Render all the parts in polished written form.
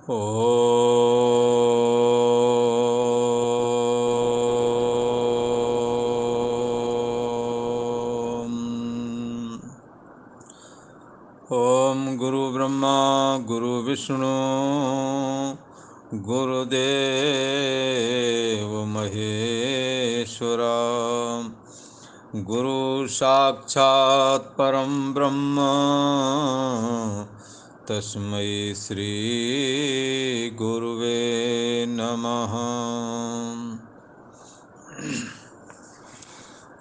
ओम गुरु ब्रह्मा गुरु विष्णु गुरुदेव महेश्वरा गुरु साक्षात् परम ब्रह्म तस्मै श्री गुरुवे नमः।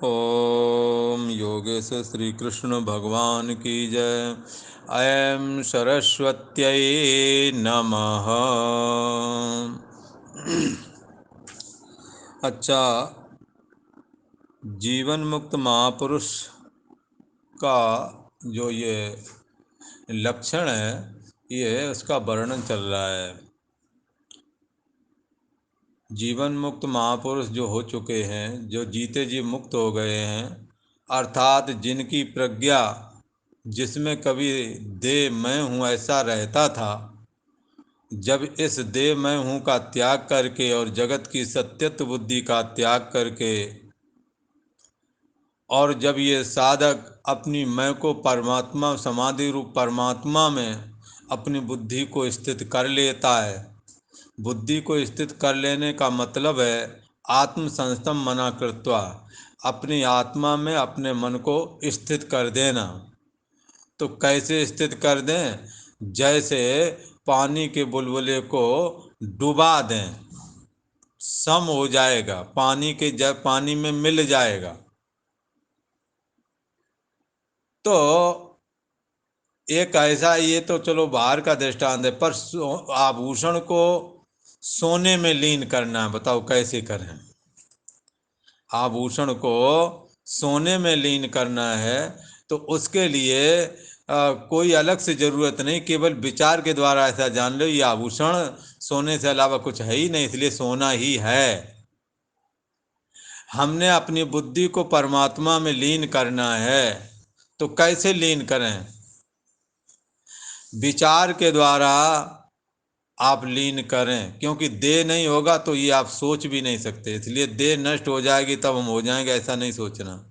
ओम योगेश श्री कृष्ण भगवान की जय। ऐं सरस्वत्यै नमः। अच्छा, जीवन मुक्त महापुरुष का जो ये लक्षण है, ये उसका वर्णन चल रहा है। जीवन मुक्त महापुरुष जो हो चुके हैं, जो जीते जी मुक्त हो गए हैं, अर्थात जिनकी प्रज्ञा जिसमें कभी देह मैं हूँ ऐसा रहता था, जब इस देह मैं हूँ का त्याग करके और जगत की सत्यत्व बुद्धि का त्याग करके, और जब ये साधक अपनी मैं को परमात्मा समाधि रूप परमात्मा में अपनी बुद्धि को स्थित कर लेता है। बुद्धि को स्थित कर लेने का मतलब है आत्म संस्तम मना कृत्वा, अपनी आत्मा में अपने मन को स्थित कर देना। तो कैसे स्थित कर दें? जैसे पानी के बुलबुले को डुबा दें, सम हो जाएगा, पानी में मिल जाएगा। तो एक ऐसा, ये तो चलो बाहर का दृष्टांत है, पर आभूषण को सोने में लीन करना है। बताओ कैसे करें? आभूषण को सोने में लीन करना है तो उसके लिए कोई अलग से जरूरत नहीं, केवल विचार के द्वारा ऐसा जान लो ये आभूषण सोने से अलावा कुछ है ही नहीं, इसलिए सोना ही है। हमने अपनी बुद्धि को परमात्मा में लीन करना है, तो कैसे लीन करें? विचार के द्वारा आप लीन करें, क्योंकि देह नहीं होगा तो ये आप सोच भी नहीं सकते। इसलिए देह नष्ट हो जाएगी तब हम हो जाएंगे, ऐसा नहीं सोचना।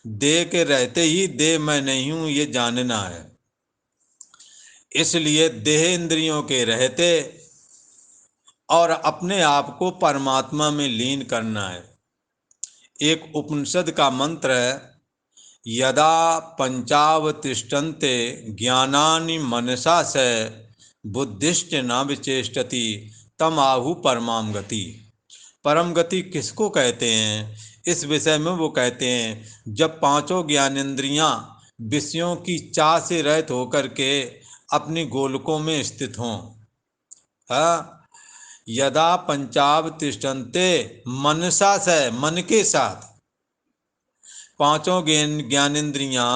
देह के रहते ही देह मैं नहीं हूं ये जानना है। इसलिए देह इंद्रियों के रहते और अपने आप को परमात्मा में लीन करना है। एक उपनिषद का मंत्र है, यदा पंचावतिष्ठन्ते ज्ञानानि मनसा से बुद्धिश्च न विचेष्टति तम आहु परमाम गति। परम गति किसको कहते हैं? इस विषय में वो कहते हैं जब पांचों ज्ञानेंद्रियां विषयों की चाह से रहित होकर के अपनी गोलकों में स्थित हों। यदा पंचावतिष्ठन्ते मनसा से, मन के साथ। पांचों ज्ञानेंद्रियां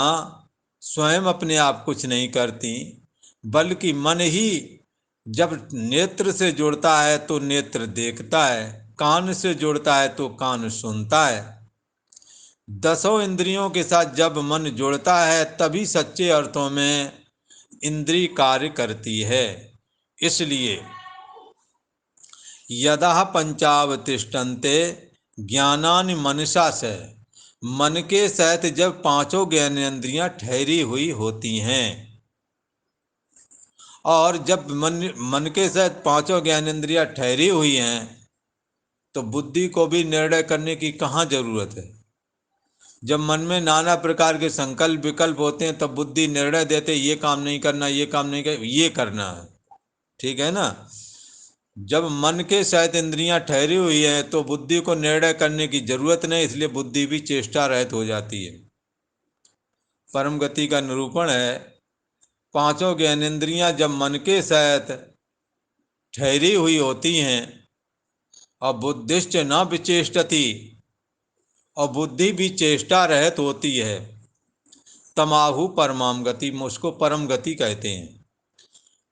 स्वयं अपने आप कुछ नहीं करती, बल्कि मन ही जब नेत्र से जुड़ता है तो नेत्र देखता है, कान से जुड़ता है तो कान सुनता है। दसों इंद्रियों के साथ जब मन जुड़ता है तभी सच्चे अर्थों में इंद्रिय कार्य करती है। इसलिए यदा पंचावतिष्ठन्ते ज्ञानानि मनसा से, मन के सहित जब पांचों ज्ञानेंद्रियां ठहरी हुई होती हैं, और जब मन के सहित पांचों ज्ञानेंद्रियां ठहरी हुई हैं तो बुद्धि को भी निर्णय करने की कहाँ जरूरत है। जब मन में नाना प्रकार के संकल्प विकल्प होते हैं तब बुद्धि निर्णय देते ये काम नहीं करना, ये काम नहीं करना, ये करना है। ठीक है ना? जब मन के सहित इंद्रियां ठहरी हुई है तो बुद्धि को निर्णय करने की जरूरत नहीं, इसलिए बुद्धि भी चेष्टा रहित हो जाती है। परम गति का निरूपण है, पांचों ज्ञानेंद्रियां जब मन के सहित ठहरी हुई होती हैं और बुद्धिश्च न विचेष्टति, और बुद्धि भी चेष्टा रहित होती है, तमाहु परमाम गति, उसको परम गति कहते हैं।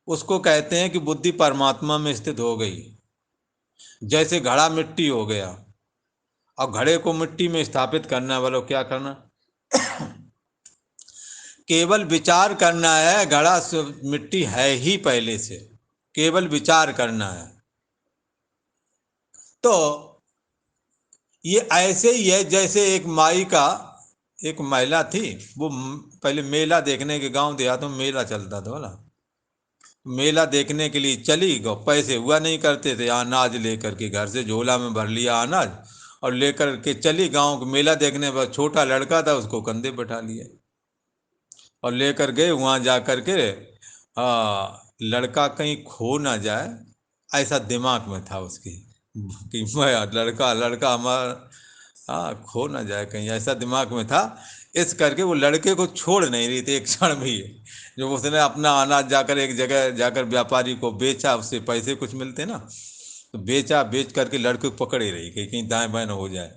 उसको कहते हैं कि बुद्धि परमात्मा में स्थित हो गई। जैसे घड़ा मिट्टी हो गया, और घड़े को मिट्टी में स्थापित करना वालों क्या करना? केवल विचार करना है, घड़ा मिट्टी है ही पहले से। केवल विचार करना है। तो ये ऐसे ही है जैसे एक महिला थी, वो पहले मेला देखने के, गांव देहातों में मेला चलता था बोला, मेला देखने के लिए चली गो, पैसे हुआ नहीं करते थे, अनाज लेकर के घर से झोला में भर लिया अनाज और लेकर के चली गांव को मेला देखने पर। छोटा लड़का था, उसको कंधे बैठा लिया और लेकर गए वहां जा कर के। लड़का कहीं खो ना जाए, ऐसा दिमाग में था उसकी कि मैं लड़का लड़का हमारा, हाँ, खो ना जाए कहीं, ऐसा दिमाग में था। इस करके वो लड़के को छोड़ नहीं रही थी एक क्षण भी। जो उसने अपना अनाज जाकर एक जगह जाकर व्यापारी को बेचा, उससे पैसे कुछ मिलते ना, तो बेचा, बेच करके लड़के को पकड़े रही कि कहीं दाएं बाएं ना हो जाए।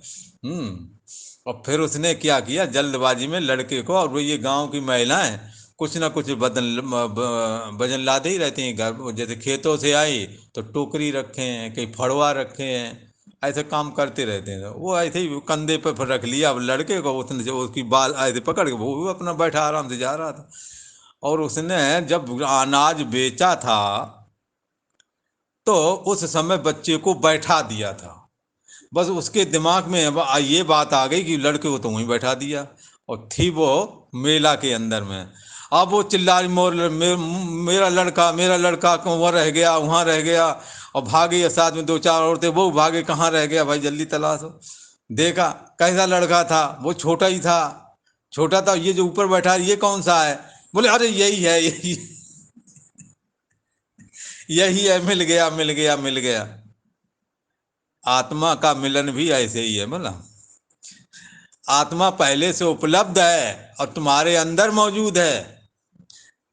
और फिर उसने क्या किया, जल्दबाजी में लड़के को, और वो ये गांव की महिलाएं कुछ ना कुछ वजन लाते ही रहती हैं घर, जैसे खेतों से आई तो टोकरी रखे हैं, कहीं फड़वा रखे हैं, ऐसे काम करते रहते हैं। वो ऐसे ही कंधे पर फिर रख लिया अब लड़के को, उसने जो उसकी बाल ऐसे पकड़ के वो भी अपना बैठा आराम से जा रहा था। और उसने जब अनाज बेचा था तो उस समय बच्चे को बैठा दिया था। बस उसके दिमाग में अब ये बात आ गई कि लड़के को तो वहीं बैठा दिया, और थी वो मेला के अंदर में। अब वो चिल्ला रही, मेरा लड़का क्यों वहाँ रह गया, वहाँ रह गया। और भागे साथ में दो चार औरतें, वो भागे, कहाँ रह गया भाई, जल्दी तलाशो। देखा कैसा लड़का था, वो छोटा ही था, छोटा था। ये जो ऊपर बैठा है, ये कौन सा है? बोले अरे यही है, यही यही है, मिल गया मिल गया मिल गया। आत्मा का मिलन भी ऐसे ही है बोला। आत्मा पहले से उपलब्ध है और तुम्हारे अंदर मौजूद है।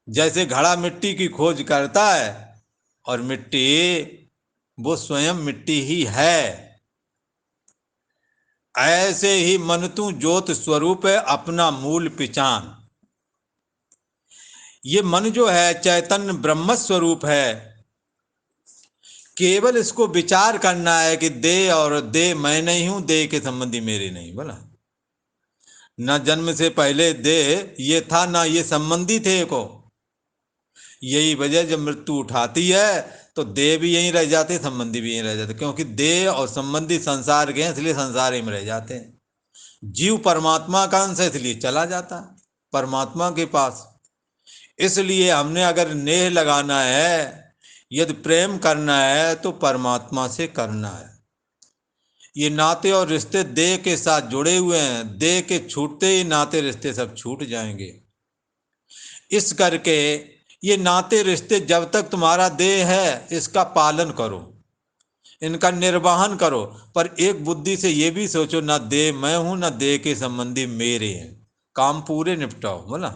जैसे घड़ा मिट्टी की खोज करता है और मिट्टी वो स्वयं मिट्टी ही है, ऐसे ही मन तू ज्योत स्वरूप है, अपना मूल पिचान। ये मन जो है चैतन्य ब्रह्म स्वरूप है। केवल इसको विचार करना है कि दे, और दे मैं नहीं हूं, दे के संबंधी मेरे नहीं बोला। न जन्म से पहले दे ये था, ना ये संबंधी थे को। यही वजह, जब मृत्यु उठाती है तो देह भी यहीं रह जाते, संबंधी भी यहीं रह जाते, क्योंकि देह और संबंधी संसार के हैं, इसलिए संसार ही में रह जाते हैं। जीव परमात्मा का अंश है, इसलिए चला जाता है परमात्मा के पास। इसलिए हमने अगर नेह लगाना है, यदि प्रेम करना है, तो परमात्मा से करना है। ये नाते और रिश्ते देह के साथ जुड़े हुए हैं, देह के छूटते ही नाते रिश्ते सब छूट जाएंगे। इस करके ये नाते रिश्ते जब तक तुम्हारा देह है, इसका पालन करो, इनका निर्वहन करो। पर एक बुद्धि से ये भी सोचो, ना देह मैं हूं, ना देह के संबंधी मेरे हैं। काम पूरे निपटाओ बोला।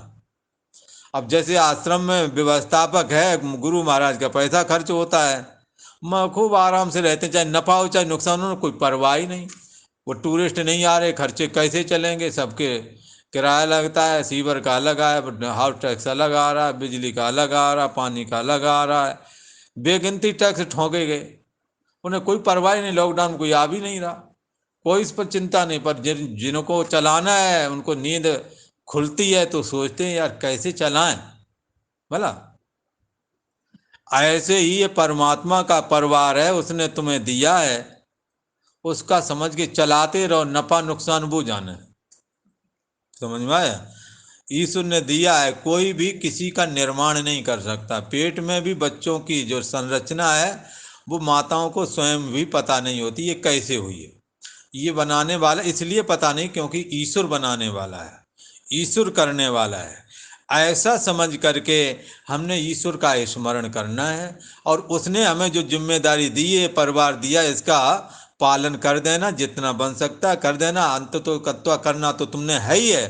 अब जैसे आश्रम में व्यवस्थापक है, गुरु महाराज का पैसा खर्च होता है, मैं खूब आराम से रहते, चाहे नफा हो चाहे नुकसान हो, कोई परवाह ही नहीं। वो टूरिस्ट नहीं आ रहे, खर्चे कैसे चलेंगे, सबके किराया लगता है, सीवर का अलग है, हाउस टैक्स अलग आ रहा है, बिजली का अलग आ रहा है, पानी का अलग आ रहा है, बेगिनती टैक्स ठोके गए। उन्हें कोई परवाह ही नहीं, लॉकडाउन कोई आ भी नहीं रहा, कोई इस पर चिंता नहीं। पर जिनको चलाना है, उनको नींद खुलती है तो सोचते हैं यार कैसे चलाएं भला। ऐसे ही ये परमात्मा का परिवार है, उसने तुम्हें दिया है, उसका समझ के चलाते रहो, नफा नुकसान वो जाने। समझ में आया? ईश्वर ने दिया है, कोई भी किसी का निर्माण नहीं कर सकता। पेट में भी बच्चों की जो संरचना है, वो माताओं को स्वयं भी पता नहीं होती ये कैसे हुई है। ये बनाने वाला इसलिए पता नहीं, क्योंकि ईश्वर बनाने वाला है, ईश्वर करने वाला है। ऐसा समझ करके हमने ईश्वर का स्मरण करना है, और उसने हमें जो जिम्मेदारी दी है, परिवार दिया, इसका पालन कर देना, जितना बन सकता है कर देना। अंत तो कत्वा करना तो तुमने है ही है।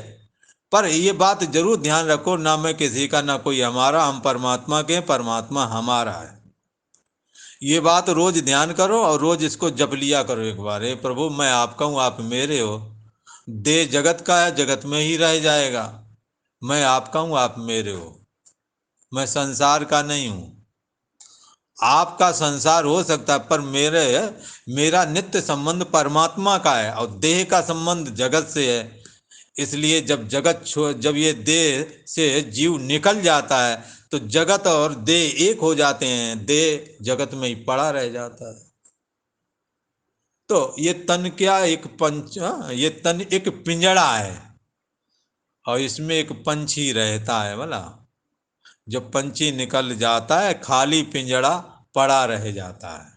पर ये बात जरूर ध्यान रखो, ना मैं किसी का, ना कोई हमारा, हम परमात्मा के, परमात्मा हमारा है। ये बात रोज ध्यान करो और रोज इसको जप लिया करो एक बार, हे प्रभु मैं आपका हूँ, आप मेरे हो। देह जगत का है, जगत में ही रह जाएगा। मैं आपका हूँ, आप मेरे हो। मैं संसार का नहीं हूँ। आपका संसार हो सकता है, पर मेरा नित्य संबंध परमात्मा का है, और देह का संबंध जगत से है। इसलिए जब जब ये देह से जीव निकल जाता है, तो जगत और देह एक हो जाते हैं, देह जगत में ही पड़ा रह जाता है। तो ये तन क्या, एक ये तन एक पिंजड़ा है और इसमें एक पंछी रहता है बोला। जब पंछी निकल जाता है खाली पिंजड़ा पड़ा रह जाता है।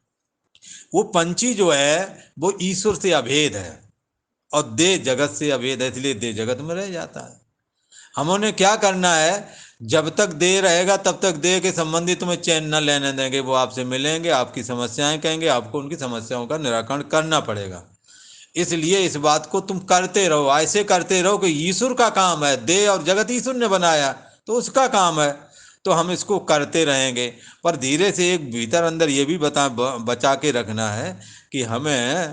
वो पंछी जो है वो ईश्वर से अभेद है और देह जगत से अभेद है, इसलिए देह जगत में रह जाता है। हमने क्या करना है, जब तक देह रहेगा तब तक देह के संबंधी तुम्हें चैन न लेने देंगे। वो आपसे मिलेंगे, आपकी समस्याएं कहेंगे, आपको उनकी समस्याओं का निराकरण करना पड़ेगा। इसलिए इस बात को तुम करते रहो, ऐसे करते रहो कि ईश्वर का काम है, देह और जगत ईश्वर ने बनाया तो उसका काम है, तो हम इसको करते रहेंगे। पर धीरे से एक भीतर अंदर ये भी बचा के रखना है कि हमें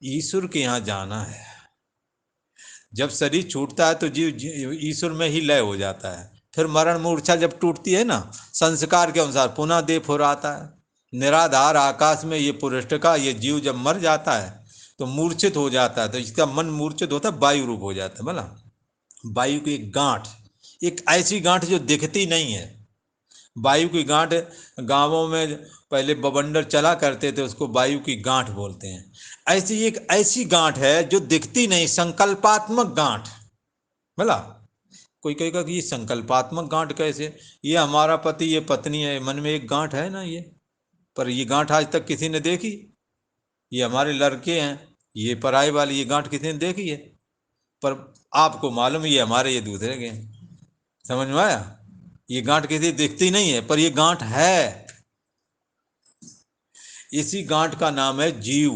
ईश्वर के यहाँ जाना है। जब शरीर छूटता है तो जीव ईश्वर में ही लय हो जाता है। फिर मरण मूर्छा जब टूटती है ना, संस्कार के अनुसार पुनः देह फुराता है। निराधार आकाश में ये पुरुष का ये जीव जब मर जाता है तो मूर्छित हो जाता है, तो इसका मन मूर्छित होता है, वायु रूप हो जाता है बोला। वायु की एक गांठ, एक ऐसी गांठ जो दिखती नहीं है। वायु की गांठ गांवों में पहले बवंडर चला करते थे, उसको वायु की गांठ बोलते हैं। ऐसी एक ऐसी गांठ है जो दिखती नहीं, संकल्पात्मक गांठ बोला। कोई कहेगा कि ये संकल्पात्मक गांठ कैसे, ये हमारा पति ये पत्नी है, मन में एक गांठ है ना ये, पर ये गांठ आज तक किसी ने देखी? ये हमारे लड़के हैं, ये पराई वाली ये गांठ किसी ने देखी है? पर आपको मालूम ये हमारे ये दूसरे के हैं। समझ में आया? ये गांठ किसी दिखती नहीं है पर ये गांठ है। इसी गांठ का नाम है जीव।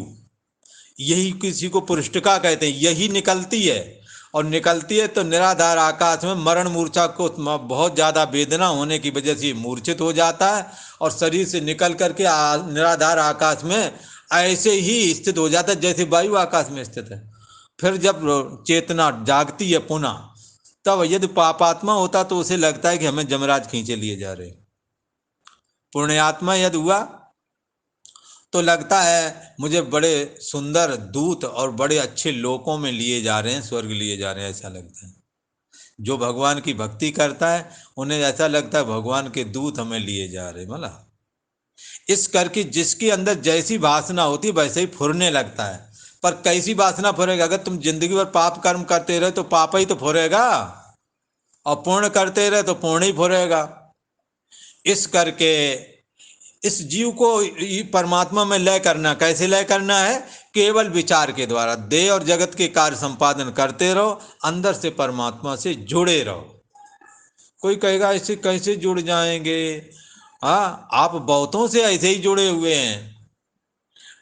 यही किसी को पुरुषका कहते हैं, यही निकलती है। और निकलती है तो निराधार आकाश में मरण मूर्छा को बहुत ज़्यादा वेदना होने की वजह से मूर्छित हो जाता है और शरीर से निकल करके निराधार आकाश में ऐसे ही स्थित हो जाता है जैसे वायु आकाश में स्थित है। फिर जब चेतना जागती है पुनः, तब यदि पापात्मा होता तो उसे लगता है कि हमें जमराज खींचे लिए जा रहे। पुण्यात्मा यदि हुआ तो लगता है मुझे बड़े सुंदर दूत और बड़े अच्छे लोकों में लिए जा रहे हैं, स्वर्ग लिए जा रहे हैं, ऐसा लगता है। जो भगवान की भक्ति करता है उन्हें ऐसा लगता है भगवान के दूत हमें लिए जा रहे हैं बोला। इस करके जिसके अंदर जैसी वासना होती है वैसे ही फुरने लगता है। पर कैसी वासना फुरेगा? अगर तुम जिंदगी भर पाप कर्म करते रहे तो पाप ही तो फुरेगा, और पूर्ण करते रहे तो पूर्ण ही फुरेगा। इस करके इस जीव को परमात्मा में लय करना, कैसे लय करना है? केवल विचार के द्वारा। देह और जगत के कार्य संपादन करते रहो, अंदर से परमात्मा से जुड़े रहो। कोई कहेगा इससे कैसे जुड़ जाएंगे? हाँ, आप बहुतों से ऐसे ही जुड़े हुए हैं।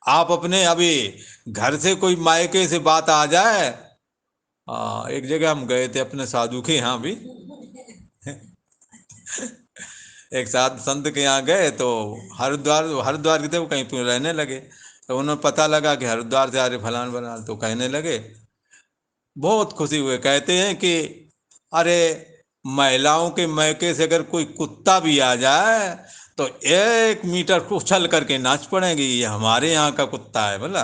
आप अपने अभी घर से कोई मायके से बात आ जाए, एक जगह हम गए थे अपने साधु के यहाँ भी एक साथ संत के यहाँ गए तो हरिद्वार के थे, वो कहीं पे रहने लगे। तो उन्हें पता लगा कि हरिद्वार से आ रहे फलान फलान, तो कहने लगे, बहुत खुशी हुए, कहते हैं कि अरे महिलाओं के मैके से अगर कोई कुत्ता भी आ जाए तो 1 मीटर उछल करके नाच पड़ेंगे, ये हमारे यहाँ का कुत्ता है बोला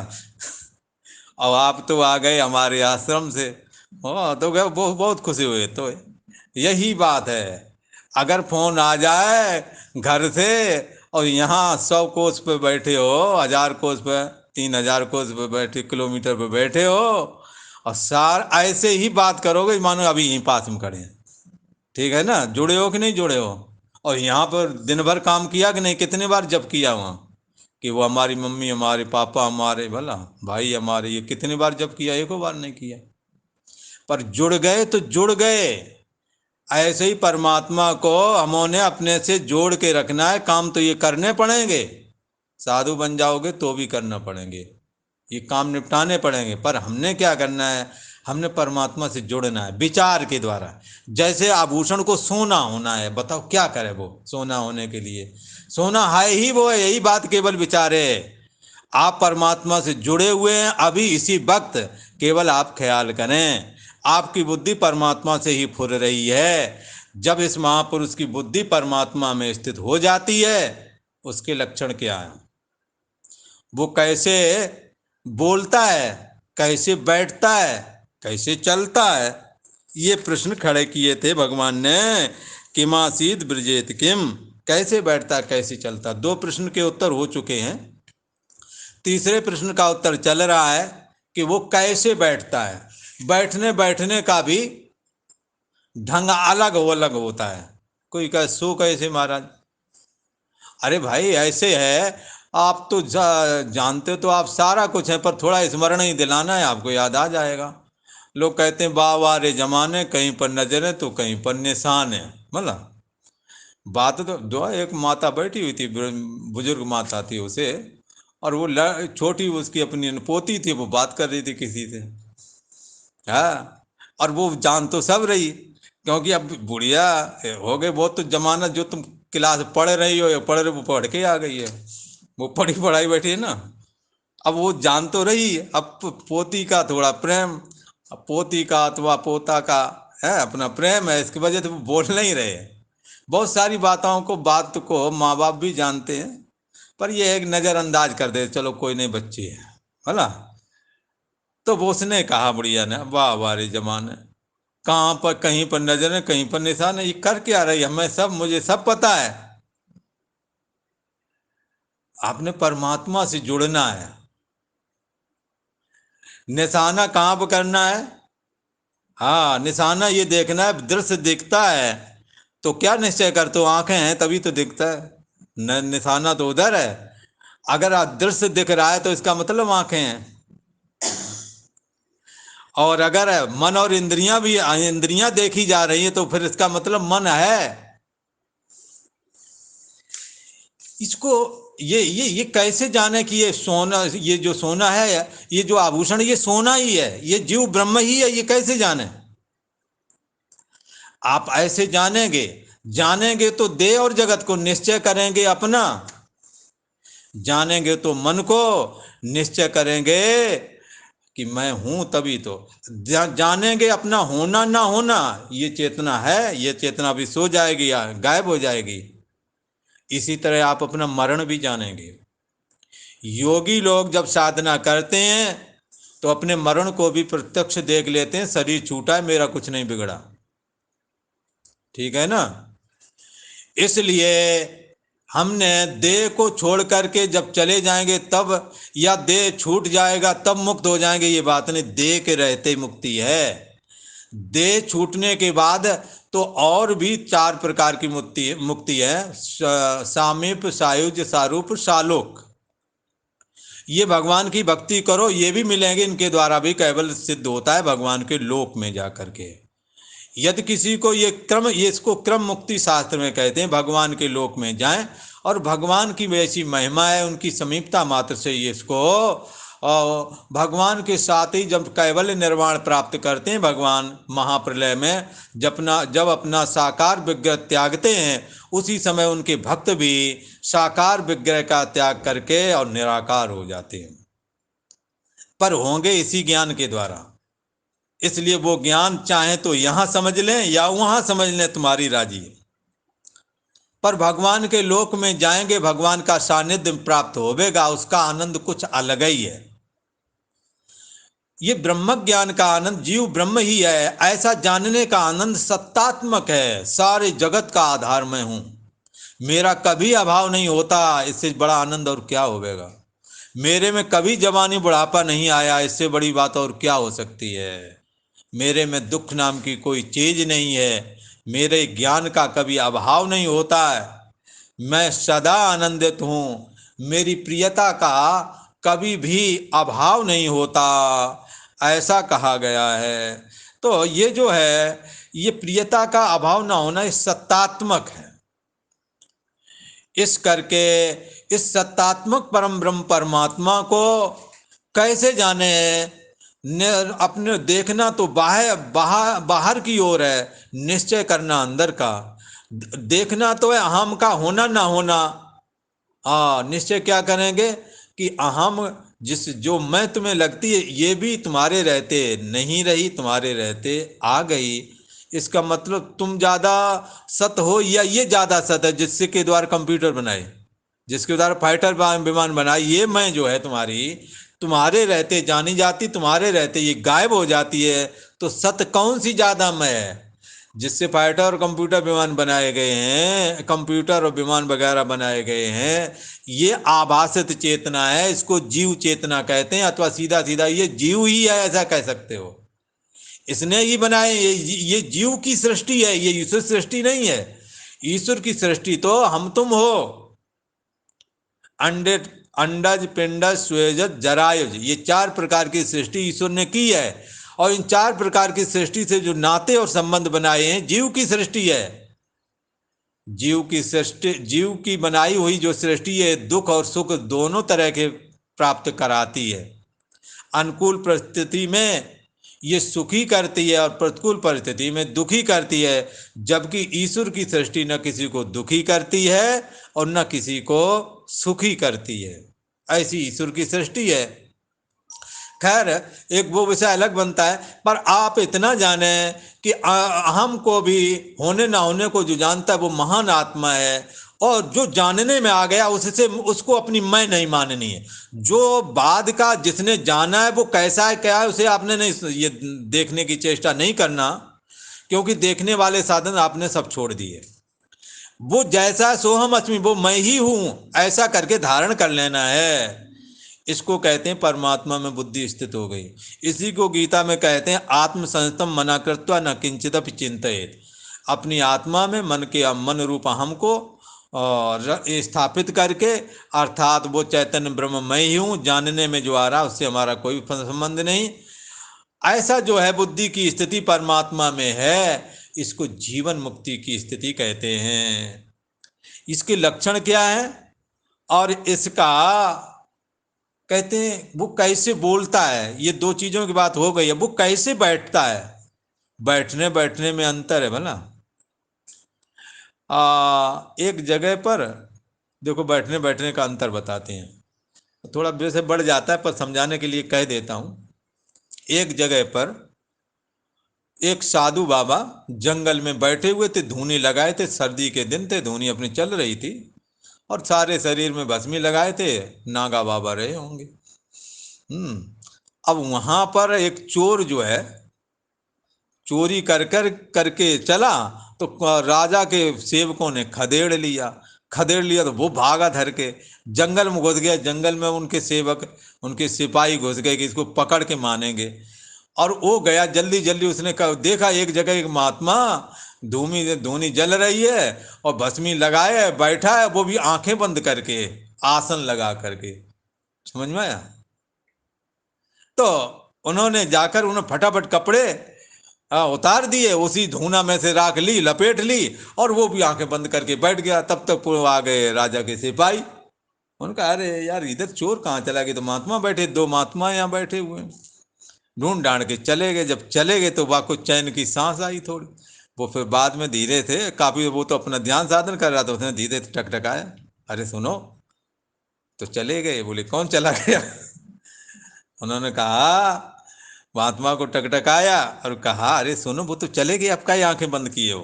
अब आप तो आ गए हमारे आश्रम से। तो गए, बहुत खुशी हुए। तो यही बात है, अगर फोन आ जाए घर से और यहाँ 100 कोस पे बैठे हो, 1000 कोस पे, 3000 कोस पे बैठे, किलोमीटर पे बैठे हो, और सार ऐसे ही बात करोगे मानो अभी यहीं पास में खड़े हैं। ठीक है ना? जुड़े हो कि नहीं जुड़े हो? और यहाँ पर दिन भर काम किया कि नहीं? कितने बार जब किया वहाँ कि वो हमारी मम्मी, हमारे पापा, हमारे भला भाई हमारे, ये कितने बार जब किया? एक बार नहीं किया। पर जुड़ गए तो जुड़ गए। ऐसे ही परमात्मा को हमने अपने से जोड़ के रखना है। काम तो ये करने पड़ेंगे, साधु बन जाओगे तो भी करना पड़ेंगे, ये काम निपटाने पड़ेंगे। पर हमने क्या करना है? हमने परमात्मा से जुड़ना है विचार के द्वारा। जैसे आभूषण को सोना होना है, बताओ क्या करे वो सोना होने के लिए? सोना है ही वो है, यही बात केवल विचार है। आप परमात्मा से जुड़े हुए हैं अभी इसी वक्त, केवल आप ख्याल करें आपकी बुद्धि परमात्मा से ही फुर रही है। जब इस महापुरुष की बुद्धि परमात्मा में स्थित हो जाती है, उसके लक्षण क्या है? वो कैसे बोलता है, कैसे बैठता है, कैसे चलता है, ये प्रश्न खड़े किए थे भगवान ने किमासीद ब्रजेत किम, कैसे बैठता कैसे चलता। 2 प्रश्न के उत्तर हो चुके हैं। तीसरे प्रश्न का उत्तर चल रहा है कि वो कैसे बैठता है। बैठने बैठने का भी ढंग अलग होता है। कोई कहे सो कैसे महाराज। अरे भाई ऐसे है, आप तो जानते तो आप सारा कुछ है, पर थोड़ा स्मरण ही दिलाना है, आपको याद आ जाएगा। लोग कहते हैं वाह वाह रे जमाने, कहीं पर नजर तो कहीं पर निशान है। मतलब बात तो दो, एक माता बैठी हुई थी, बुजुर्ग माता थी उसे, और वो छोटी उसकी अपनी पोती थी, वो बात कर रही थी किसी से। हाँ, और वो जान तो सब रही, क्योंकि अब बुढ़िया हो गए बहुत, तो जमाना जो तुम क्लास पढ़ रही हो या पढ़ रहे, वो पढ़ के आ गई है, वो पढ़ी पढ़ाई बैठी है ना। अब वो जान तो रही, अब पोती का थोड़ा प्रेम, अब पोती का अथवा पोता का है अपना प्रेम है, इसकी वजह से वो बोल नहीं रहे। बहुत सारी बात को माँ बाप भी जानते हैं, पर ये एक नज़रअंदाज कर दे, चलो कोई नहीं बच्ची है ना। तो वो उसने कहा बुढ़िया ने, वाह वाह रे जमाने, कहाँ पर कहीं पर नजर है कहीं पर निशान है, ये कर क्या रही है, मैं सब मुझे सब पता है। आपने परमात्मा से जुड़ना है। निशाना कहाँ पर करना है? हाँ, निशाना ये देखना है, दृश्य दिखता है तो क्या निश्चय कर, तो आंखें हैं तभी तो दिखता है, निशाना तो उधर है। अगर दृश्य दिख रहा है तो इसका मतलब आंखें हैं, और अगर मन और इंद्रियां देखी जा रही है तो फिर इसका मतलब मन है। इसको ये कैसे जाने कि ये सोना, ये जो सोना है, ये जो आभूषण, ये सोना ही है, ये जीव ब्रह्म ही है, ये कैसे जाने? आप ऐसे जानेंगे, जानेंगे तो देह और जगत को निश्चय करेंगे अपना, जानेंगे तो मन को निश्चय करेंगे कि मैं हूं, तभी तो जानेंगे अपना होना ना होना। ये चेतना है, ये चेतना भी सो जाएगी या गायब हो जाएगी। इसी तरह आप अपना मरण भी जानेंगे। योगी लोग जब साधना करते हैं तो अपने मरण को भी प्रत्यक्ष देख लेते हैं, शरीर छूटा है, मेरा कुछ नहीं बिगड़ा, ठीक है ना। इसलिए हमने देह को छोड़ करके जब चले जाएंगे तब, या देह छूट जाएगा तब मुक्त हो जाएंगे, ये बात नहीं, देह के रहते मुक्ति है। देह छूटने के बाद तो और भी 4 प्रकार की मुक्ति है, सामीप, सायुज, सारूप, सालोक। ये भगवान की भक्ति करो, ये भी मिलेंगे, इनके द्वारा भी केवल सिद्ध होता है भगवान के लोक में जाकर के। यदि किसी को ये क्रम, ये इसको क्रम मुक्ति शास्त्र में कहते हैं, भगवान के लोक में जाएं, और भगवान की वैसी महिमा है, उनकी समीपता मात्र से ये इसको, और भगवान के साथ ही जब कैवल्य निर्वाण प्राप्त करते हैं, भगवान महाप्रलय में जब अपना साकार विग्रह त्यागते हैं, उसी समय उनके भक्त भी साकार विग्रह का त्याग करके और निराकार हो जाते हैं, पर होंगे इसी ज्ञान के द्वारा। इसलिए वो ज्ञान चाहे तो यहां समझ लें या वहां समझ लें, तुम्हारी राजी है, पर भगवान के लोक में जाएंगे, भगवान का सानिध्य प्राप्त होवेगा, उसका आनंद कुछ अलग ही है। ये ब्रह्म ज्ञान का आनंद, जीव ब्रह्म ही है, ऐसा जानने का आनंद सत्तात्मक है। सारे जगत का आधार मैं हूं, मेरा कभी अभाव नहीं होता, इससे बड़ा आनंद और क्या होवेगा। मेरे में कभी जवानी बुढ़ापा नहीं आया, इससे बड़ी बात और क्या हो सकती है। मेरे में दुख नाम की कोई चीज नहीं है, मेरे ज्ञान का कभी अभाव नहीं होता है, मैं सदा आनंदित हूँ, मेरी प्रियता का कभी भी अभाव नहीं होता, ऐसा कहा गया है। तो ये जो है, ये प्रियता का अभाव ना होना, ये सत्तात्मक है। इस करके इस सत्तात्मक परम ब्रह्म परमात्मा को कैसे जाने? अपने देखना तो बाहर की ओर है, निश्चय करना अंदर का। देखना तो है अहम का होना ना होना। निश्चय क्या करेंगे कि अहम, जो मैं तुम्हें लगती है, ये भी तुम्हारे रहते नहीं रही, तुम्हारे रहते आ गई। इसका मतलब तुम ज्यादा सत हो या ये ज्यादा सत है, जिससे के द्वारा कंप्यूटर बनाए, जिसके द्वारा फाइटर विमान बनाए, ये मैं जो है तुम्हारे रहते जानी जाती, तुम्हारे रहते ये गायब हो जाती है। तो सत कौन सी ज्यादा मैं है? जिससे फाइटर और कंप्यूटर विमान बनाए गए हैं, कंप्यूटर और विमान वगैरह बनाए गए हैं, ये आभासित चेतना है, इसको जीव चेतना कहते हैं, अथवा सीधा सीधा ये जीव ही है, ऐसा कह सकते हो। इसने ही बनाए, ये जीव की सृष्टि है, ये ईश्वर सृष्टि नहीं है। ईश्वर की सृष्टि तो हम तुम हो। अंडे, अंडज, पिंडज, स्वेजज, जरायुज, ये 4 प्रकार की सृष्टि ईश्वर ने की है। और इन 4 प्रकार की सृष्टि से जो नाते और संबंध बनाए हैं, जीव की सृष्टि है। जीव की सृष्टि, जीव की बनाई हुई जो सृष्टि है, दुख और सुख दोनों तरह के प्राप्त कराती है। अनुकूल परिस्थिति में ये सुखी करती है और प्रतिकूल परिस्थिति में दुखी करती है। जबकि ईश्वर की सृष्टि न किसी को दुखी करती है और न किसी को सुखी करती है, ऐसी ईश्वर की सृष्टि है। खैर, एक वो विषय अलग बनता है, पर आप इतना जाने कि हमको भी होने ना होने को जो जानता है वो महान आत्मा है, और जो जानने में आ गया उससे उसको अपनी मैं नहीं माननी है। जो बाद का जिसने जाना है वो कैसा है क्या है, उसे आपने नहीं ये देखने की चेष्टा नहीं करना, क्योंकि देखने वाले साधन आपने सब छोड़ दिए। वो जैसा सोहम अस्मि, वो मैं ही हूं, ऐसा करके धारण कर लेना है। इसको कहते हैं परमात्मा में बुद्धि स्थित हो गई। इसी को गीता में कहते हैं आत्म संस्तम मना कृत्वा न किंचिदपि चिंतयेत। अपनी आत्मा में मन रूप हमको और स्थापित करके, अर्थात वो चैतन्य ब्रह्म मैं ही हूँ, जानने में जो आ रहा उससे हमारा कोई संबंध नहीं, ऐसा जो है बुद्धि की स्थिति परमात्मा में है, इसको जीवन मुक्ति की स्थिति कहते हैं। इसके लक्षण क्या है और इसका कहते हैं वो कैसे बोलता है, ये 2 चीजों की बात हो गई है। वो कैसे बैठता है, बैठने बैठने में अंतर है भला। एक जगह पर देखो, बैठने बैठने का अंतर बताते हैं, थोड़ा वैसे बढ़ जाता है पर समझाने के लिए कह देता हूं। एक जगह पर एक साधु बाबा जंगल में बैठे हुए थे, धूनी लगाए थे, सर्दी के दिन थे, धूनी अपनी चल रही थी और सारे शरीर में भस्मी लगाए थे, नागा बाबा रहे होंगे। अब वहां पर एक चोर जो है चोरी कर कर करके चला, तो राजा के सेवकों ने खदेड़ लिया तो वो भागा धर के, जंगल में घुस गया। जंगल में उनके सेवक, उनके सिपाही घुस गए कि इसको पकड़ के मानेंगे। और वो गया जल्दी जल्दी, उसने देखा एक जगह एक महात्मा धूनी जल रही है और भस्मी लगाए बैठा है, वो भी आंखें बंद करके, आसन लगा करके। समझ में आया? तो उन्होंने जाकर उन्होंने फटाफट कपड़े उतार दिए, उसी धूना में से राख ली, लपेट ली, और वो भी आंखें बंद करके बैठ गया। तब तक आ गए राजा के सिपाही। उनका अरे यार, इधर चोर कहाँ चला गया? तो महात्मा बैठे, 2 महात्मा यहाँ बैठे हुए हैं। ढूंढ डांड के चले गए। जब चले गए तो वाको चैन की सांस आई थोड़ी। वो फिर बाद में धीरे थे काफी, वो तो अपना ध्यान साधन कर रहा था, उसने धीरे टकटकाया, अरे सुनो। तो चले गए। बोले कौन चला गया? उन्होंने कहा, महात्मा को टकटकाया और कहा, अरे सुनो, वो तो चले गए, अब क्या आंखें बंद किए हो?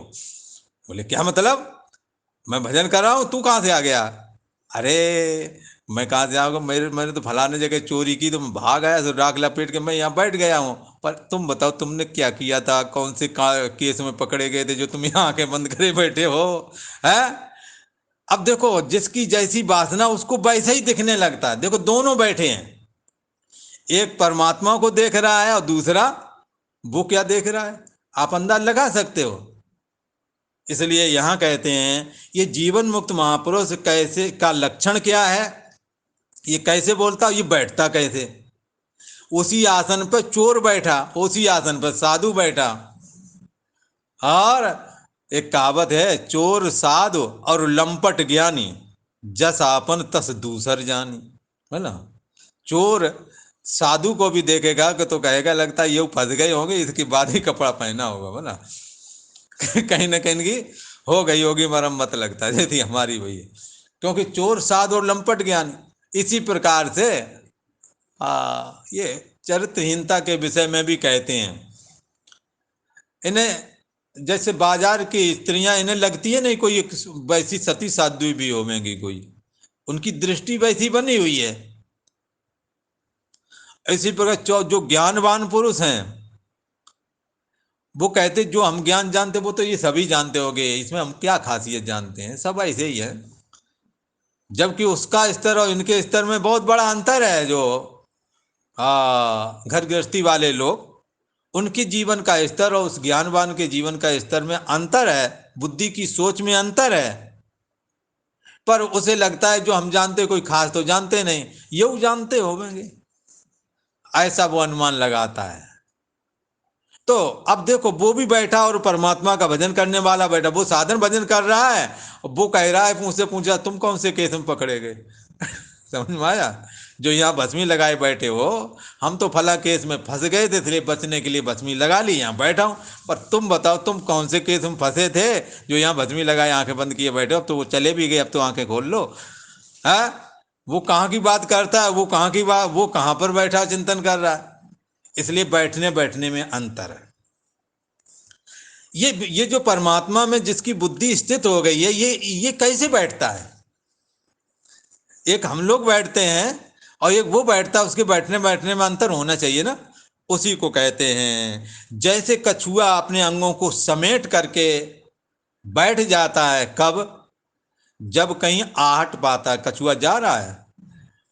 बोले क्या मतलब, मैं भजन कर रहा हूं, तू कहां से आ गया? अरे मैं कहां से आऊंगा, मैंने तो फलाने जगह चोरी की, तो मैं भाग आया, तो राख लपेट के मैं यहाँ बैठ गया हूँ। पर तुम बताओ, तुमने क्या किया था? कौन से केस में पकड़े गए थे जो तुम यहाँ आंखें बंद करे बैठे हो? है? अब देखो, जिसकी जैसी वासना उसको वैसा ही दिखने लगता है। देखो, दोनों बैठे हैं, एक परमात्मा को देख रहा है और दूसरा वो क्या देख रहा है, आप अंदाज लगा सकते हो। इसलिए यहां कहते हैं ये जीवन मुक्त महापुरुष कैसे का लक्षण क्या है, ये कैसे बोलता, ये बैठता कैसे? उसी आसन पर चोर बैठा, उसी आसन पर साधु बैठा। और एक कहावत है, चोर साधु और लंपट ज्ञानी, जस आपन तस दूसर जानी, है ना? चोर साधु को भी देखेगा कि तो कहेगा लगता है ये फंस गए होंगे, इसके बाद ही कपड़ा पहना होगा, है ना? कहीं ना कहीं की हो गई होगी मरम्मत, लगता है जैसी हमारी वही है। क्योंकि चोर साधु और लंपट ज्ञानी, इसी प्रकार से ये चरित्रहीनता के विषय में भी कहते हैं। इन्हें जैसे बाजार की स्त्रियां, इन्हें लगती है नहीं कोई वैसी सती साध्वी भी होंगी कोई, उनकी दृष्टि वैसी बनी हुई है। इसी प्रकार जो ज्ञानवान पुरुष हैं वो कहते जो हम ज्ञान जानते वो तो ये सभी जानते होंगे, इसमें हम क्या खासियत जानते हैं, सब ऐसे ही है। जबकि उसका स्तर और इनके स्तर में बहुत बड़ा अंतर है। जो घर गृहस्थी वाले लोग, उनके जीवन का स्तर और उस ज्ञानवान के जीवन का स्तर में अंतर है, बुद्धि की सोच में अंतर है। पर उसे लगता है जो हम जानते कोई खास तो जानते नहीं, ये जानते होंगे, ऐसा वो अनुमान लगाता है। तो अब देखो वो भी बैठा और परमात्मा का भजन करने वाला बैठा, वो साधन भजन कर रहा है, वो कह रहा है, मुझसे पूछा तुम कौन से केस में पकड़े गए समझ में आया? जो यहाँ भस्मी लगाए बैठे हो, हम तो फला केस में फंस गए थे, इसलिए बचने के लिए भस्मी लगा ली, यहाँ बैठा हूँ। पर तुम बताओ तुम कौन से केस में फंसे थे जो यहाँ भस्मी लगाए आंखें बंद किए बैठे हो? अब तो वो चले भी गए, अब तो आंखें खोल लो। है वो कहाँ की बात करता है, वो कहाँ की बात, वो कहाँ पर बैठा चिंतन कर रहा है। इसलिए बैठने बैठने में अंतर है। ये जो परमात्मा में जिसकी बुद्धि स्थित हो गई है, ये कैसे बैठता है? एक हम लोग बैठते हैं और एक वो बैठता है, उसके बैठने बैठने में अंतर होना चाहिए ना। उसी को कहते हैं जैसे कछुआ अपने अंगों को समेट करके बैठ जाता है, कब? जब कहीं आहट पाता है, कछुआ जा रहा है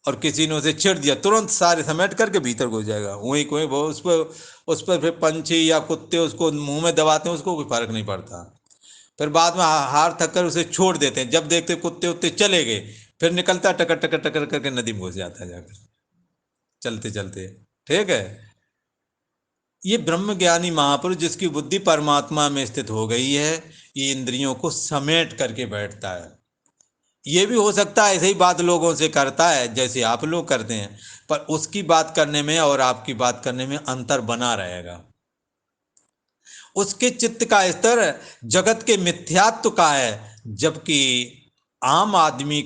और किसी ने उसे छेड़ दिया, तुरंत सारे समेट करके भीतर घुस जाएगा। वहीं कोई वो उस पर फिर पंछी या कुत्ते उसको मुंह में दबाते हैं, उसको कोई फर्क नहीं पड़ता। फिर बाद में हार थक कर उसे छोड़ देते हैं, जब देखते कुत्ते उत्ते चले गए, फिर निकलता टकर टकर टकर करके नदी में घुस जाता है जाकर, चलते चलते। ठीक है। ये ब्रह्म ज्ञानी महापुरुष जिसकी बुद्धि परमात्मा में स्थित हो गई है, ये इंद्रियों को समेट करके बैठता है। ये भी हो सकता है ऐसे ही बात लोगों से करता है जैसे आप लोग करते हैं, पर उसकी बात करने में और आपकी बात करने में अंतर बना रहेगा। उसके चित्त का स्तर जगत के मिथ्यात्व का है, जबकि आम आदमी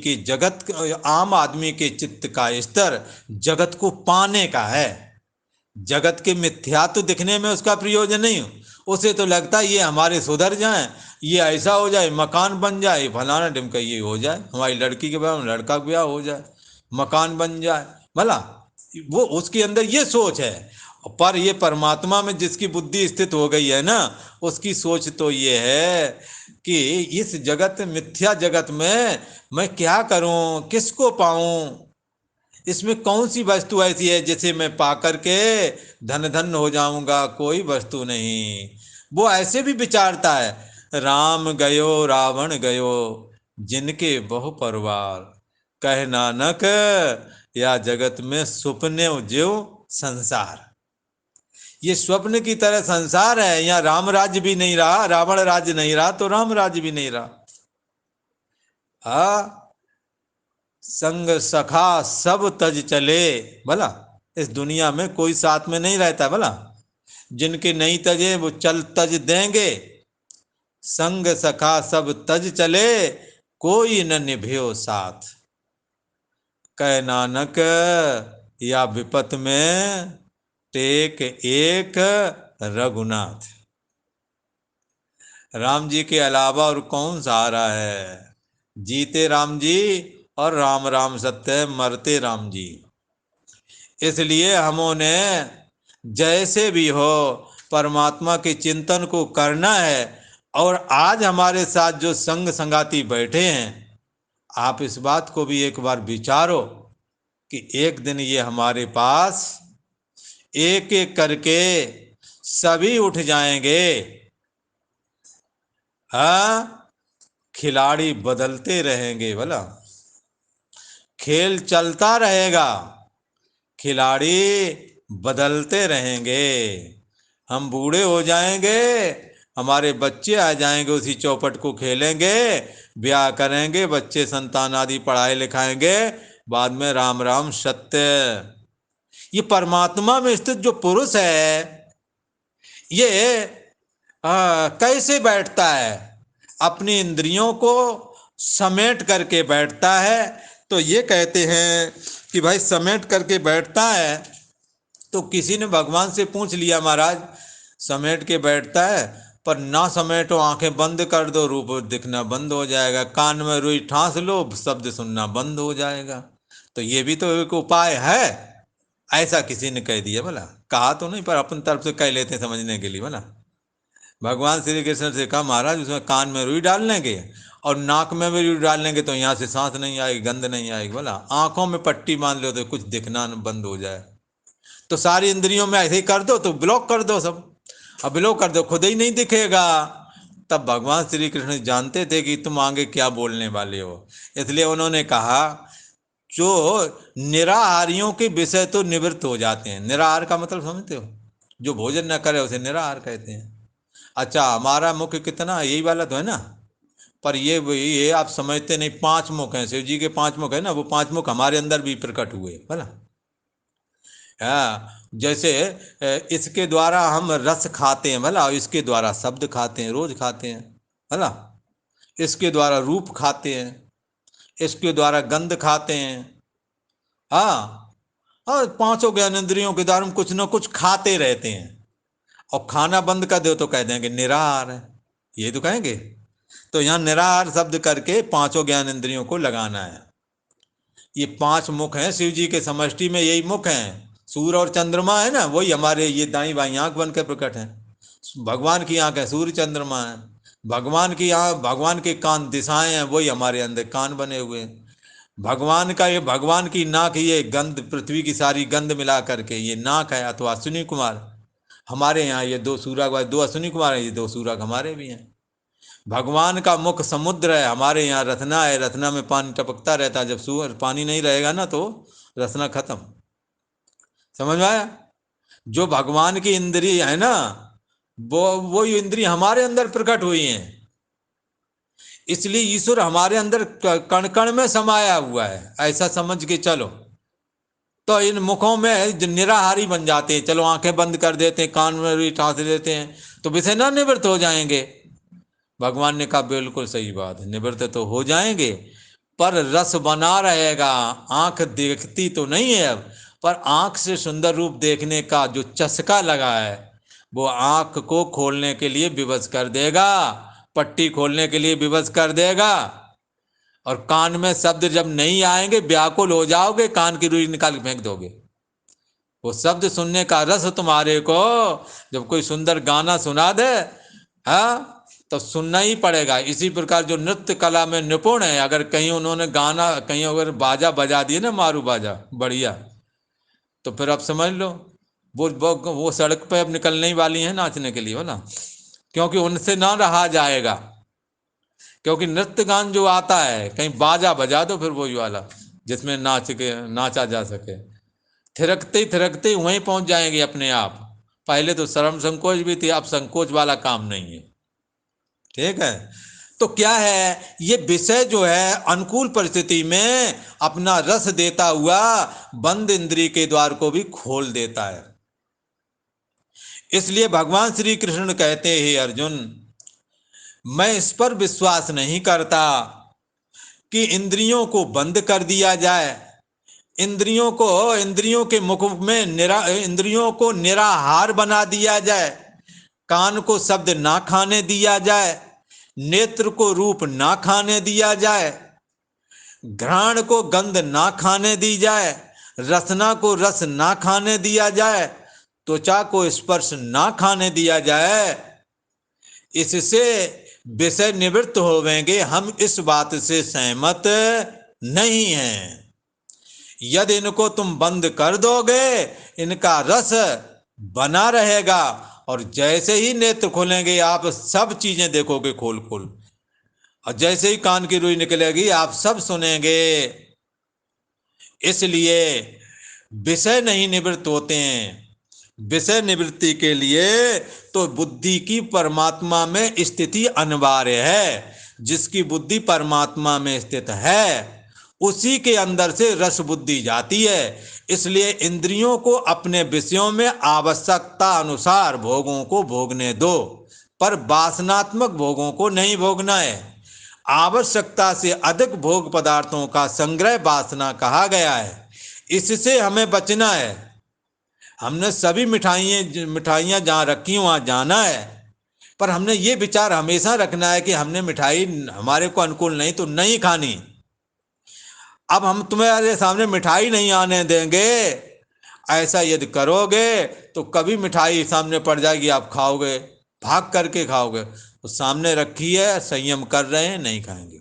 के चित्त का स्तर जगत को पाने का है। जगत के मिथ्यात्व दिखने में उसका प्रयोजन नहीं। उसे तो लगता है ये हमारे सुधर जाए, ये ऐसा हो जाए, मकान बन जाए, फलाना ढिमका ये हो जाए, हमारी लड़की के ब्याह में लड़का के ब्याह हो जाए, मकान बन जाए, भला वो उसके अंदर ये सोच है। पर ये परमात्मा में जिसकी बुद्धि स्थित हो गई है ना, उसकी सोच तो ये है कि इस जगत मिथ्या जगत में मैं क्या करूं, किसको पाऊं, इसमें कौन सी वस्तु ऐसी है जिसे मैं पा करके धन धन हो जाऊंगा? कोई वस्तु नहीं। वो ऐसे भी विचारता है, राम गयो रावण गयो, जिनके बहु परिवार, कह नानक या जगत में सुपने ज्यो संसार। ये स्वप्न की तरह संसार है, यहाँ राम राज्य भी नहीं रहा, रावण राज्य नहीं रहा, तो राम राज्य भी नहीं रहा। संग सखा सब तज चले, भला इस दुनिया में कोई साथ में नहीं रहता, भला जिनके नहीं तजे वो चल तज देंगे। संग सखा सब तज चले, कोई न निभ्यो साथ, कह नानक या विपत में टेक एक रघुनाथ। राम जी के अलावा और कौन सहारा है? जीते राम जी और राम राम सत्य, मरते राम जी। इसलिए हमने जैसे भी हो परमात्मा के चिंतन को करना है। और आज हमारे साथ जो संग संगाती बैठे हैं, आप इस बात को भी एक बार विचारो कि एक दिन ये हमारे पास एक एक करके सभी उठ जाएंगे। खिलाड़ी बदलते रहेंगे, भला खेल चलता रहेगा, खिलाड़ी बदलते रहेंगे। हम बूढ़े हो जाएंगे, हमारे बच्चे आ जाएंगे, उसी चौपट को खेलेंगे, ब्याह करेंगे, बच्चे संतान आदि पढ़ाए लिखाएंगे, बाद में राम राम सत्य। ये परमात्मा में स्थित जो पुरुष है, ये कैसे बैठता है? अपनी इंद्रियों को समेट करके बैठता है। तो ये कहते हैं कि भाई समेट करके बैठता है। तो किसी ने भगवान से पूछ लिया, महाराज समेट के बैठता है, पर ना समेटो, आंखें बंद कर दो, रूप दिखना बंद हो जाएगा, कान में रुई ठांस लो, शब्द सुनना बंद हो जाएगा। तो ये भी तो एक उपाय है, ऐसा किसी ने कह दिया। भला कहा तो नहीं, पर अपन तरफ से कह लेते समझने के लिए। भला भगवान श्री कृष्ण से कहा महाराज उसमें कान में रुई डाल लेंगे और नाक में भी रुई डाल लेंगे तो यहाँ से सांस नहीं आएगी, गंध नहीं आएगी। बोला आंखों में पट्टी बांध लो तो कुछ दिखना बंद हो जाए। तो सारी इंद्रियों में ऐसे ही कर दो, तो ब्लॉक कर दो सब। अब ब्लॉक कर दो, खुद ही नहीं दिखेगा। तब भगवान श्री कृष्ण जानते थे कि तुम आगे क्या बोलने वाले हो, इसलिए उन्होंने कहा जो निराहारियों के विषय तो निवृत्त हो जाते हैं। निराहार का मतलब समझते हो? जो भोजन न करे उसे निराहार कहते हैं। अच्छा, हमारा मुख कितना है, यही वाला तो है ना। पर ये आप समझते नहीं, 5 मुख हैं शिव जी के, 5 मुख है ना। वो 5 मुख हमारे अंदर भी प्रकट हुए, है ना। हाँ, जैसे इसके द्वारा हम रस खाते हैं, भला इसके द्वारा शब्द खाते हैं, रोज खाते हैं, भला इसके द्वारा रूप खाते हैं, इसके द्वारा गंध खाते हैं। हाँ, और 5 ज्ञानेंद्रियों के द्वारा हम कुछ ना कुछ खाते रहते हैं। और खाना बंद कर दो तो कह देंगे निराहार है, ये तो कहेंगे। तो यहाँ निराहार शब्द करके 5 ज्ञानेंद्रियों को लगाना है। ये 5 मुख हैं शिव जी के समष्टि में, यही मुख हैं। सूर्य और चंद्रमा है ना, वही हमारे ये दाई बाई आंख बनकर प्रकट है। भगवान की आंख है, सूर्य चंद्रमा है। भगवान की आंख, भगवान के कान दिशाएं हैं, वही हमारे अंदर कान बने हुए हैं। भगवान का ये, भगवान की नाक, ये गंध, पृथ्वी की सारी गंध मिला करके ये नाक है। अथवा अश्विनी कुमार हमारे यहाँ ये 2 सूरग, 2 अश्विनी कुमार है, ये 2 सूरग हमारे भी हैं। भगवान का मुख समुद्र है, हमारे यहाँ रत्ना है। रत्ना में पानी टपकता रहता है, जब पानी नहीं रहेगा ना तो रत्ना खत्म। समझ में आया? जो भगवान की इंद्रिय है ना, वो इंद्रिय हमारे अंदर प्रकट हुई हैं। इसलिए ईश्वर हमारे अंदर कण कण में समाया हुआ है, ऐसा समझ के चलो। तो इन मुखों में जो निराहारी बन जाते हैं, चलो आंखें बंद कर देते हैं, कान में भी टाँस देते हैं, तो विषय ना निवृत्त हो जाएंगे। भगवान ने कहा बिल्कुल सही बात है, निवृत्त तो हो जाएंगे पर रस बना रहेगा। आंख देखती तो नहीं है अब, पर आंख से सुंदर रूप देखने का जो चस्का लगा है वो आंख को खोलने के लिए विवश कर देगा, पट्टी खोलने के लिए विवश कर देगा। और कान में शब्द जब नहीं आएंगे व्याकुल हो जाओगे, कान की रुई निकाल के फेंक दोगे। वो शब्द सुनने का रस तुम्हारे को, जब कोई सुंदर गाना सुना दे, हाँ, तो सुनना ही पड़ेगा। इसी प्रकार जो नृत्य कला में निपुण है, अगर कहीं उन्होंने गाना, कहीं अगर बाजा बजा दिए ना, मारू बाजा बढ़िया, तो फिर आप समझ लो वो सड़क पे अब निकलने ही वाली है नाचने के लिए, हो ना। क्योंकि उनसे ना रहा जाएगा। क्योंकि नृत्य गान जो आता है, कहीं बाजा बजा दो फिर वही वाला जिसमें नाचा जा सके। थिरकते ही वहीं पहुंच जाएंगे अपने आप। पहले तो शर्म संकोच भी थी, अब संकोच वाला काम नहीं है। ठीक है। तो क्या है, ये विषय जो है अनुकूल परिस्थिति में अपना रस देता हुआ बंद इंद्रिय के द्वार को भी खोल देता है। इसलिए भगवान श्री कृष्ण कहते हैं, हे अर्जुन, मैं इस पर विश्वास नहीं करता कि इंद्रियों को बंद कर दिया जाए, इंद्रियों के मुख में इंद्रियों को निराहार बना दिया जाए, कान को शब्द ना खाने दिया जाए, नेत्र को रूप ना खाने दिया जाए, घ्राण को गंध ना खाने दी जाए, रसना को रस ना खाने दिया जाए, त्वचा को स्पर्श ना खाने दिया जाए। इससे विषय निवृत्त होवेंगे, हम इस बात से सहमत नहीं हैं। यदि इनको तुम बंद कर दोगे, इनका रस बना रहेगा, और जैसे ही नेत्र खोलेंगे आप सब चीजें देखोगे खोल खोल, और जैसे ही कान की रुई निकलेगी आप सब सुनेंगे। इसलिए विषय नहीं निवृत्त होते हैं। विषय निवृत्ति के लिए तो बुद्धि की परमात्मा में स्थिति अनिवार्य है। जिसकी बुद्धि परमात्मा में स्थित है उसी के अंदर से रस बुद्धि जाती है। इसलिए इंद्रियों को अपने विषयों में आवश्यकता अनुसार भोगों को भोगने दो, पर वासनात्मक भोगों को नहीं भोगना है। आवश्यकता से अधिक भोग पदार्थों का संग्रह वासना कहा गया है, इससे हमें बचना है। हमने सभी मिठाइयाँ जहाँ रखी वहाँ जाना है, पर हमने ये विचार हमेशा रखना है कि हमने मिठाई हमारे को अनुकूल नहीं तो नहीं खानी। अब हम तुम्हारे सामने मिठाई नहीं आने देंगे, ऐसा यदि करोगे तो कभी मिठाई सामने पड़ जाएगी, आप खाओगे भाग करके खाओगे। तो सामने रखी है, संयम कर रहे हैं, नहीं खाएंगे।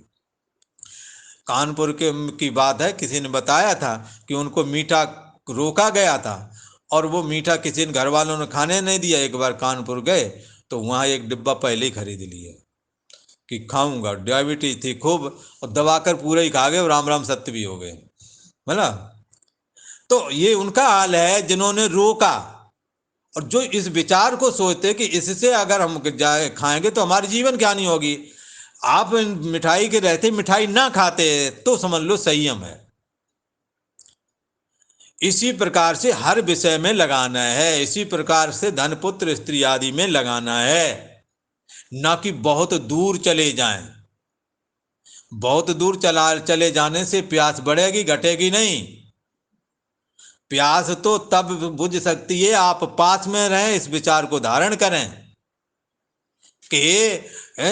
कानपुर के की बात है, किसी ने बताया था कि उनको मीठा रोका गया था और वो मीठा किसी ने घर वालों ने खाने नहीं दिया। एक बार कानपुर गए तो वहाँ एक डिब्बा पहले ही खरीद लिया कि खाऊंगा, डायबिटीज थी खूब, और दबाकर पूरा ही खा गए और राम राम सत्य भी हो गए, बोला। तो ये उनका हाल है जिन्होंने रोका, और जो इस विचार को सोचते कि इससे अगर हम जाए खाएंगे तो हमारी जीवन क्या नहीं होगी। आप मिठाई के रहते मिठाई ना खाते तो समझ लो संयम है। इसी प्रकार से हर विषय में लगाना है, इसी प्रकार से धन पुत्र स्त्री आदि में लगाना है, ना कि बहुत दूर चले जाएं। बहुत दूर चले जाने से प्यास बढ़ेगी, घटेगी नहीं। प्यास तो तब बुझ सकती है आप पास में रहें, इस विचार को धारण करें कि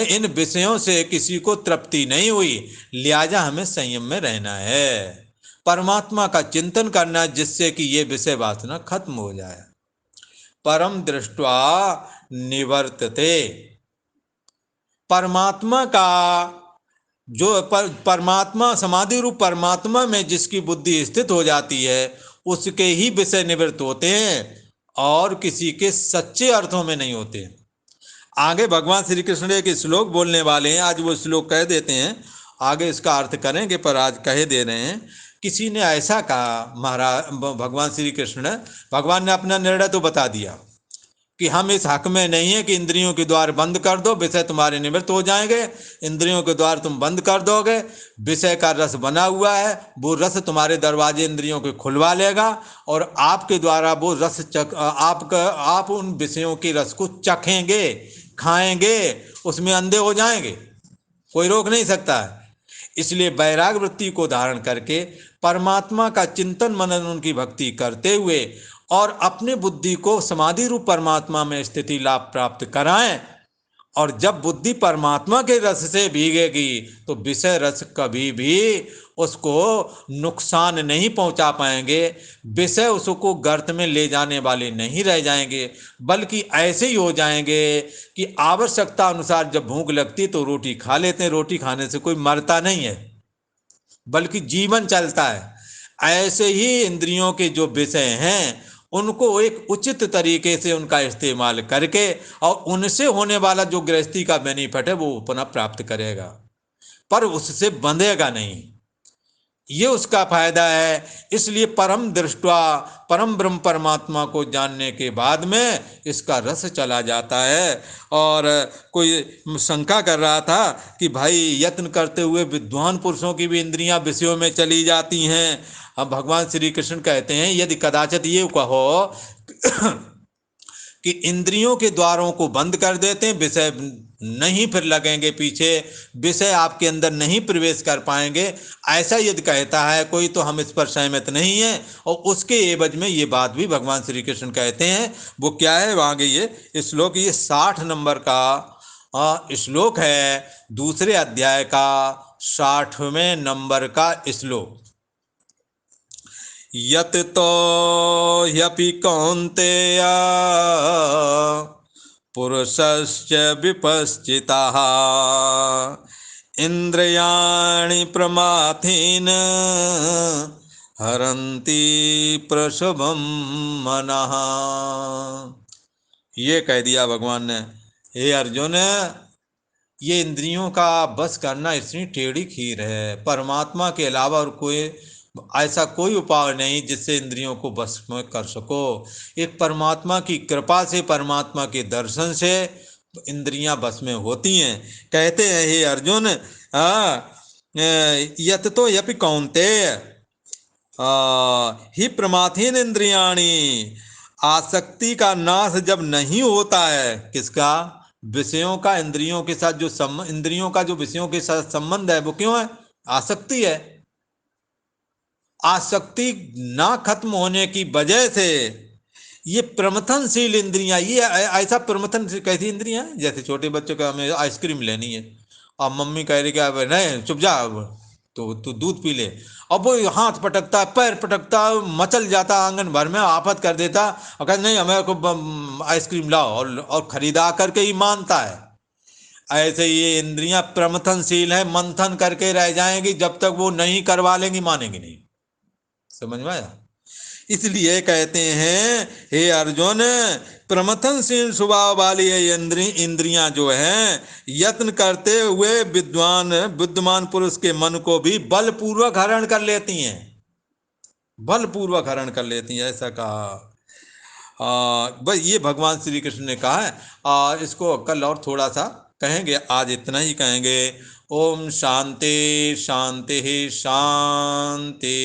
इन विषयों से किसी को तृप्ति नहीं हुई, लिहाजा हमें संयम में रहना है, परमात्मा का चिंतन करना जिससे कि ये विषय वासना खत्म हो जाए। परम दृष्ट्वा निवर्तते, परमात्मा का जो परमात्मा समाधि रूप परमात्मा में जिसकी बुद्धि स्थित हो जाती है उसके ही विषय निवृत्त होते हैं और किसी के सच्चे अर्थों में नहीं होते। आगे भगवान श्री कृष्ण एक श्लोक बोलने वाले हैं, आज वो श्लोक कह देते हैं, आगे इसका अर्थ करेंगे, पर आज कह दे रहे हैं। किसी ने ऐसा कहा, महाराज भगवान श्री कृष्ण ने, भगवान ने अपना निर्णय तो बता दिया कि हम इस हक में नहीं है कि इंद्रियों के द्वार बंद कर दो, विषय तुम्हारे निवृत्त हो जाएंगे। इंद्रियों के द्वार तुम बंद कर दोगे, विषय का रस बना हुआ है, वो रस तुम्हारे दरवाजे इंद्रियों के खुलवा लेगा और आपके द्वारा वो रस आप उन विषयों के रस को चखेंगे, खाएंगे, उसमें अंधे हो जाएंगे, कोई रोक नहीं सकता है। इसलिए वैराग वृत्ति को धारण करके परमात्मा का चिंतन मनन उनकी भक्ति करते हुए और अपने बुद्धि को समाधि रूप परमात्मा में स्थिति लाभ प्राप्त कराएं। और जब बुद्धि परमात्मा के रस से भीगेगी तो विषय रस कभी भी उसको नुकसान नहीं पहुंचा पाएंगे, विषय उसको गर्त में ले जाने वाले नहीं रह जाएंगे, बल्कि ऐसे ही हो जाएंगे कि आवश्यकता अनुसार जब भूख लगती तो रोटी खा लेते हैं। रोटी खाने से कोई मरता नहीं है बल्कि जीवन चलता है। ऐसे ही इंद्रियों के जो विषय हैं उनको एक उचित तरीके से उनका इस्तेमाल करके और उनसे होने वाला जो गृहस्थी का बेनिफिट है वो पुनः प्राप्त करेगा, पर उससे बंधेगा नहीं, ये उसका फायदा है। इसलिए परम दृष्टवा, परम ब्रह्म परमात्मा को जानने के बाद में इसका रस चला जाता है। और कोई शंका कर रहा था कि भाई यत्न करते हुए विद्वान पुरुषों की भी इंद्रियां विषयों में चली जाती हैं। अब भगवान श्री कृष्ण कहते हैं यदि कदाचित ये कहो कि इंद्रियों के द्वारों को बंद कर देते हैं, विषय नहीं फिर लगेंगे पीछे, विषय आपके अंदर नहीं प्रवेश कर पाएंगे, ऐसा यदि कहता है कोई तो हम इस पर सहमत नहीं है। और उसके एवज में ये बात भी भगवान श्री कृष्ण कहते हैं, वो क्या है आगे ये श्लोक, ये 60 नंबर का श्लोक है, दूसरे अध्याय का 60वें नंबर का श्लोक। यत तो ह्यपि कौन्तेय पुरुषस्य विपश्चिताः इंद्रियाणि प्रमाथेन हरन्ति प्रसभं मनः। ये कह दिया भगवान ने, हे अर्जुन, ये इंद्रियों का बस करना इतनी टेढ़ी खीर है, परमात्मा के अलावा और कोई ऐसा कोई उपाय नहीं जिससे इंद्रियों को बस में कर सको। एक परमात्मा की कृपा से, परमात्मा के दर्शन से इंद्रियां बस में होती हैं। कहते हैं हे अर्जुन, यत तो यपि कौन्तेय ही प्रमाथीन इंद्रियाणी, आसक्ति का नाश जब नहीं होता है, किसका, विषयों का। इंद्रियों के साथ जो इंद्रियों का जो विषयों के साथ संबंध है वो क्यों है, आसक्ति है। आसक्ति ना खत्म होने की वजह से ये प्रमथनशील इंद्रियां, ये ऐसा प्रमथन कैसी इंद्रियां, जैसे छोटे बच्चों का हमें आइसक्रीम लेनी है और मम्मी कह रही कि अब नहीं चुप जा, तो तू दूध पी ले। अब वो हाथ पटकता, पैर पटकता, मचल जाता आंगन भर में, आफत कर देता, और कहता नहीं हमें को आइसक्रीम लाओ, और खरीदा करके ही मानता है। ऐसे ये इंद्रियां प्रमथनशील है, मंथन करके रह जाएंगी, जब तक वो नहीं करवा लेंगी मानेंगी नहीं। समझ में आया? इसलिए कहते हैं हे अर्जुन, प्रमथनशील स्वभाव वाली ये इंद्रियां जो हैं, यत्न करते हुए विद्वान पुरुष के मन को भी बलपूर्वक हरण कर लेती हैं, बलपूर्वक हरण कर लेती हैं, ऐसा कहा। बस ये भगवान श्री कृष्ण ने कहा है। इसको कल और थोड़ा सा कहेंगे, आज इतना ही कहेंगे। ओम शांति शांति शांति।